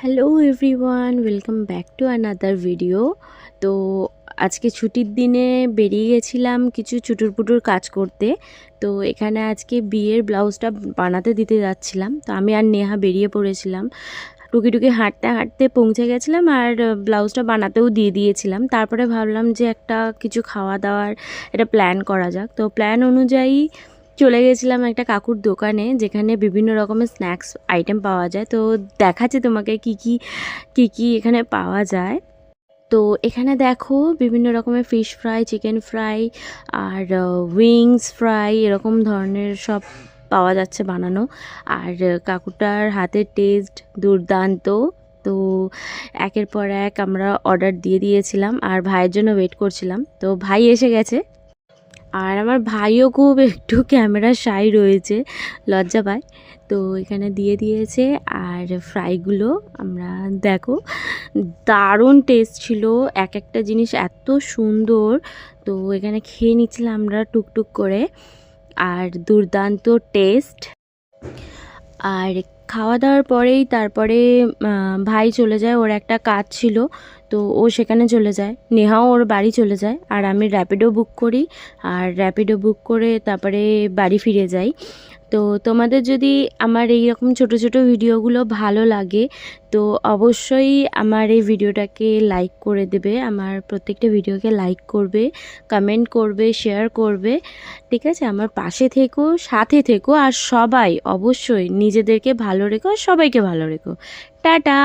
Hello everyone, welcome back to another video. তো আজকে ছুটির দিনে বেরিয়ে গেছিলাম কিছু চুটুরপুটুর কাজ করতে। তো এখানে আজকে বিয়ের ব্লাউজটা বানাতে দিতে যাচ্ছিলাম। তো আমি আর নেহা বেরিয়ে পড়েছিলাম। টুকি হাঁটতে হাঁটতে পৌঁছে গেছিলাম আর ব্লাউজটা বানাতেও দিয়ে দিয়েছিলাম। তারপরে ভাবলাম যে একটা কিছু খাওয়া দাওয়ার একটা প্ল্যান করা যাক। তো প্ল্যান অনুযায়ী চলে গেছিলাম একটা কাকুর দোকানে, যেখানে বিভিন্ন রকমের স্ন্যাক্স আইটেম পাওয়া যায়। তো দেখাচ্ছি তোমাকে কি কি এখানে পাওয়া যায়। তো এখানে দেখো বিভিন্ন রকমের ফিশ ফ্রাই, চিকেন ফ্রাই আর উইংস ফ্রাই এরকম ধরনের সব পাওয়া যাচ্ছে বানানো। আর কাকুটার হাতের টেস্ট দুর্দান্ত। তো একের পর এক আমরা অর্ডার দিয়ে দিয়েছিলাম আর ভাইয়ের জন্য ওয়েট করছিলাম। তো ভাই এসে গেছে। আর আমার ভাইও খুব একটু ক্যামেরা শাই রয়েছে, লজ্জা পায়। তো এখানে দিয়ে দিয়েছে আর ফ্রাইগুলো আমরা দেখো দারুণ টেস্ট ছিল, এক একটা জিনিস এত সুন্দর। তো এখানে খেয়ে নিচ্ছিলাম আমরা টুকটুক করে, আর দুর্দান্ত টেস্ট। আর খাওয়া দাওয়ার পরেই তারপরে ভাই চলে যায়, ওর একটা কাজ ছিল। তো ও সেখানে চলে যায়, নেহাও ওর বাড়ি চলে যায়। আর আমি র্যাপিডো বুক করি, আর র্যাপিডো বুক করে তারপরে বাড়ি ফিরে যাই। তো তোমাদের যদি আমার এই রকম ছোটো ছোটো ভিডিওগুলো ভালো লাগে তো অবশ্যই আমার এই ভিডিওটাকে লাইক করে দেবে, আমার প্রত্যেকটা ভিডিওকে লাইক করবে, কমেন্ট করবে, শেয়ার করবে। ঠিক আছে, আমার পাশে থেকো, সাথে থেকো, আর সবাই অবশ্যই নিজেদেরকে ভালো রেখো, সবাইকে ভালো রেখো। টাটা।